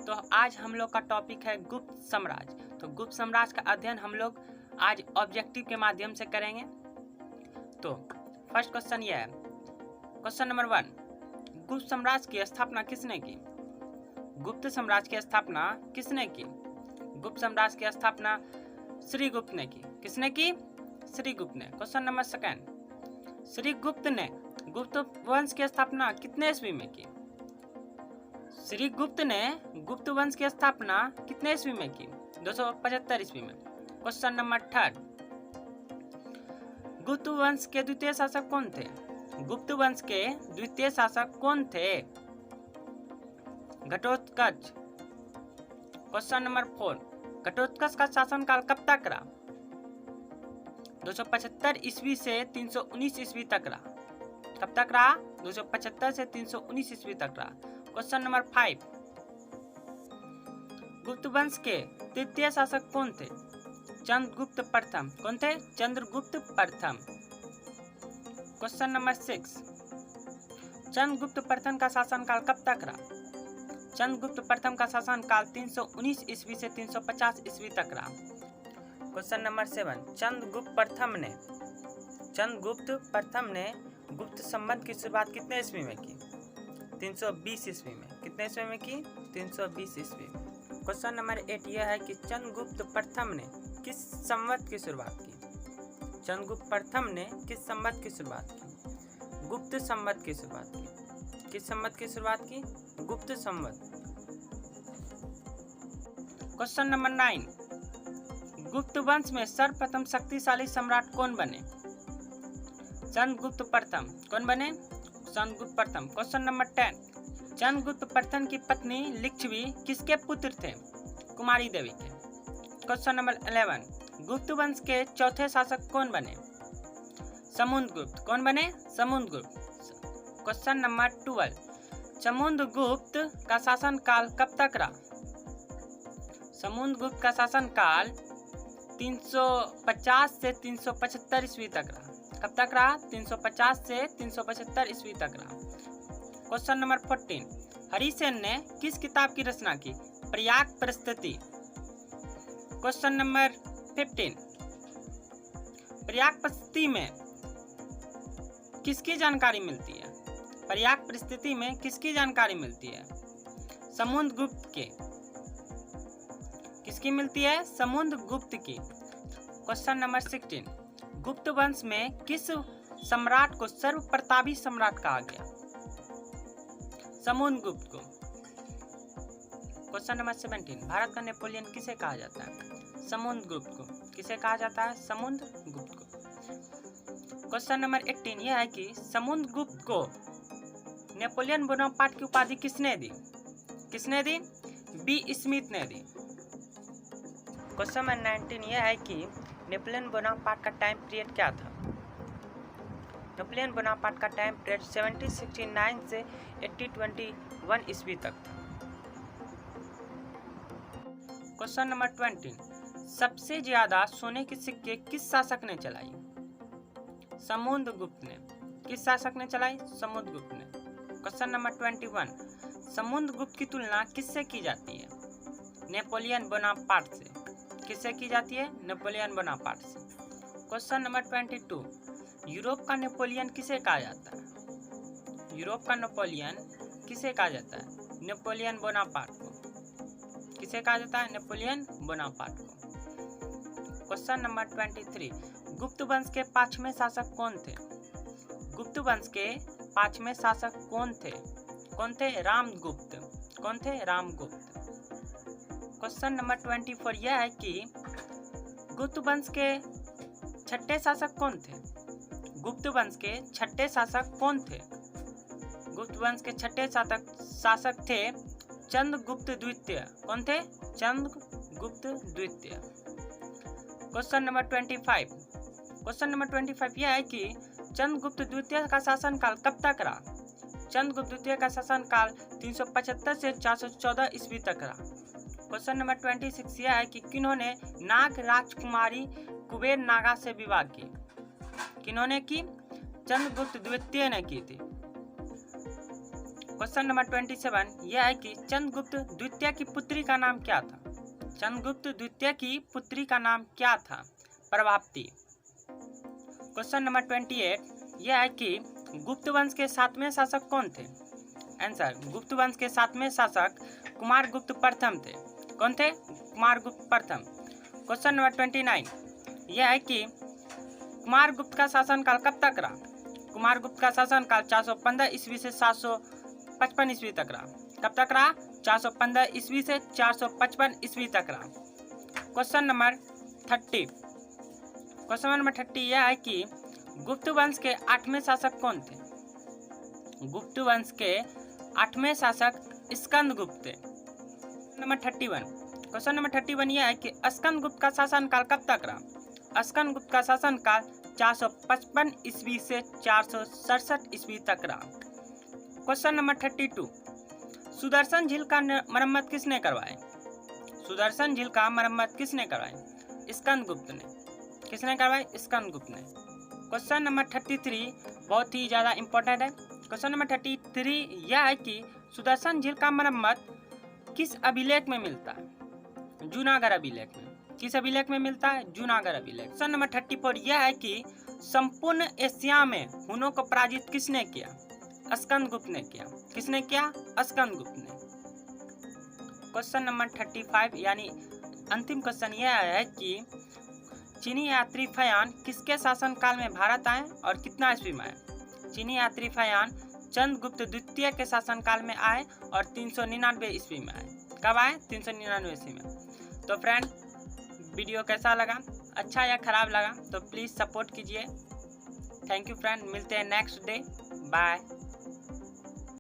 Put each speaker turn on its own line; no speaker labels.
तो आज हम लोग का टॉपिक है गुप्त साम्राज्य। तो गुप्त साम्राज्य का अध्ययन हम लोग आज ऑब्जेक्टिव के माध्यम से करेंगे। तो फर्स्ट क्वेश्चन ये है, क्वेश्चन नंबर 1, गुप्त साम्राज्य की स्थापना किसने की? गुप्त साम्राज्य की स्थापना किसने की? गुप्त साम्राज्य की स्थापना श्रीगुप्त ने की। किसने की? श्रीगुप्त ने। क्वेश्चन नंबर 2, श्रीगुप्त ने गुप्त वंश की स्थापना कितने ईस्वी में की? श्रीगुप्त ने गुप्त वंश की स्थापना कितने ईस्वी में की? 275 ईस्वी में। क्वेश्चन नंबर 3, गुप्त वंश के द्वितीय शासक कौन थे? गुप्त वंश के द्वितीय शासक कौन थे? घटोत्कच। क्वेश्चन नंबर 4, घटोत्कच का शासनकाल कब तक रहा? 275 ईस्वी से 319 ईस्वी तक रहा। कब तक रहा? 275 से 319 ईस्वी तक रहा। क्वेश्चन नंबर 5, गुप्त वंश के तृतीय शासक कौन थे? चंद्रगुप्त प्रथम। कौन थे? चंद्रगुप्त प्रथम। क्वेश्चन नंबर 6, चंद्रगुप्त प्रथम का शासनकाल कब तक रहा? चंद्रगुप्त प्रथम का शासनकाल 319 ईस्वी से 350 ईस्वी तक रहा। क्वेश्चन नंबर 7, चंद्रगुप्त प्रथम ने गुप्त संबंध की शुरुआत कितने ईस्वी में की? 320 ईस्वी में। कितने ईस्वी में की? 320 ईस्वी में। क्वेश्चन नंबर 8 यह है कि चंद्रगुप्त प्रथम ने किस संवत की शुरुआत की? चंद्रगुप्त प्रथम ने किस संवत की शुरुआत की? गुप्त संवत की शुरुआत की। किस संवत की शुरुआत की? गुप्त संवत। क्वेश्चन नंबर 9, गुप्त वंश में सर्वप्रथम शक्तिशाली सम्राट कौन बने? चंद्रगुप्त प्रथम। कौन बने? चंद्रगुप्त प्रथम। क्वेश्चन नंबर 10, चंद्रगुप्त प्रथम की पत्नी लिच्छवी किसके पुत्र थे? कुमारी देवी के। क्वेश्चन नंबर 11, गुप्त वंश के चौथे शासक कौन बने? समुद्रगुप्त। कौन बने? समुद्रगुप्त। क्वेश्चन नंबर 12, समुद्रगुप्त का शासनकाल कब तक रहा? समुद्रगुप्त का शासनकाल 350 से 375 ईस्वी तक रहा। कब तक रहा? 350 से 375 ईस्वी तक रहा। क्वेश्चन नंबर 14, हरिसेन ने किस किताब की रचना की? प्रयाग प्रस्तुति। क्वेश्चन नंबर 15, प्रयाग प्रस्तुति में किसकी जानकारी मिलती है? प्रयाग प्रस्तुति में किसकी जानकारी मिलती है? समुद्रगुप्त के। किसकी मिलती है? समुद्रगुप्त की। क्वेश्चन नंबर 16, गुप्त वंश में किस सम्राट को सर्वप्रतापी सम्राट कहा गया? समुद्रगुप्त को। क्वेश्चन नंबर 17, भारत का नेपोलियन किसे कहा जाता है? समुद्रगुप्त को। किसे कहा जाता है? समुद्रगुप्त को। क्वेश्चन नंबर 18 यह है कि समुद्रगुप्त को नेपोलियन बोनापार्ट की उपाधि किसने दी? किसने दी? बी स्मिथ ने दी। क्वेश्चन नंबर 19 यह है कि नेपोलियन बोनापार्ट का टाइम पीरियड क्या था? नेपोलियन बोनापार्ट का टाइम पीरियड 1769 से 1821 ईस्वी तक था। क्वेश्चन नंबर 20, सबसे ज्यादा सोने के सिक्के किस शासक ने चलाई? समुद्रगुप्त ने। किस शासक ने चलाई? समुद्रगुप्त ने। क्वेश्चन नंबर 21, समुद्रगुप्त की तुलना किससे की जाती है? नेपोलियन बोनापार्ट से। किससे की जाती है? नेपोलियन बोनापार्ट से। क्वेश्चन नंबर 22, यूरोप का नेपोलियन किसे कहा जाता है? यूरोप का नेपोलियन किसे कहा जाता है? नेपोलियन बोनापार्ट को। किसे कहा जाता है? नेपोलियन बोनापार्ट को। क्वेश्चन नंबर 23, गुप्त वंश के पांचवें शासक कौन थे? गुप्त वंश के पांचवें शासक कौन थे? कौन थे? रामगुप्त। कौन थे? रामगुप्त। क्वेश्चन नंबर 24 यह है कि गुप्त वंश के छठे शासक कौन थे? गुप्त वंश के छठे शासक कौन थे? गुप्त वंश के छठे शासक थे चंद्रगुप्त द्वितीय। कौन थे? चंद्रगुप्त द्वितीय। क्वेश्चन नंबर 25, क्वेश्चन नंबर 25 यह है कि चंद्रगुप्त द्वितीय का शासनकाल कब तक रहा? चंद्रगुप्त द्वितीय का शासनकाल 375 से 414 ईस्वी तक रहा। क्वेश्चन नंबर 26 यह है कि किन्होंने नाग राजकुमारी कुबेर नागा से विवाह की? किन्होंने की? चंद्रगुप्त द्वितीय ने की थी। क्वेश्चन नंबर 27 यह है कि चंद्रगुप्त द्वितीय की पुत्री का नाम क्या था? चंद्रगुप्त द्वितीय की पुत्री का नाम क्या था? प्रभावती। क्वेश्चन नंबर 28 यह है कि गुप्त वंश के 7वें शासक कौन थे? आंसर, गुप्त वंश के 7वें शासक कुमारगुप्त प्रथम थे। कौन थे? कुमारगुप्त प्रथम। क्वेश्चन नंबर 29 यह है कि कुमारगुप्त का शासनकाल कब तक रहा? कुमारगुप्त का शासनकाल 415 ईस्वी से 755 ईस्वी तक रहा। कब तक रहा? 415 ईस्वी से 455 ईस्वी तक रहा। क्वेश्चन नंबर 30 यह है कि गुप्त वंश के 8वें शासक कौन थे? गुप्त वंश के 8वें शासक स्कंदगुप्त थे। नंबर 31 क्वेश्चन नंबर 31 यह है कि स्कंदगुप्त का शासनकाल कब तक रहा? स्कंदगुप्त का शासनकाल 455 ईस्वी से 467 ईस्वी तक रहा। क्वेश्चन नंबर 32 सुदर्शन झील का मरम्मत किसने करवाए? सुदर्शन झील का मरम्मत किसने करवाए? स्कंदगुप्त ने। किसने करवाए? स्कंदगुप्त ने। क्वेश्चन नंबर 33 बहुत ही ज़्यादा इंपॉर्टेंट है। क्वेश्चन नंबर 33 यह है कि सुदर्शन झील का मरम्मत किस अभिलेख में मिलता है? जूनागढ़ अभिलेख में। किस अभिलेख में मिलता है? जूनागढ़ अभिलेख। क्वेश्चन नंबर 34 यह है कि संपूर्ण एशिया में हुनों को पराजित किसने किया? स्कंदगुप्त ने किया। किसने किया? स्कंदगुप्त ने। क्वेश्चन नंबर 35 यानी अंतिम क्वेश्चन यह है कि चीनी यात्री फयान किसके शासनकाल में भारत आए और कितना ईस्वी में आए? चीनी यात्री फयान चंद्रगुप्त द्वितीय के शासनकाल में आए और 399 ईस्वी में आए। कब आए? 399 ईस्वी में। तो फ्रेंड वीडियो कैसा लगा? अच्छा या खराब लगा तो प्लीज़ सपोर्ट कीजिए। थैंक यू फ्रेंड, मिलते हैं नेक्स्ट डे। बाय।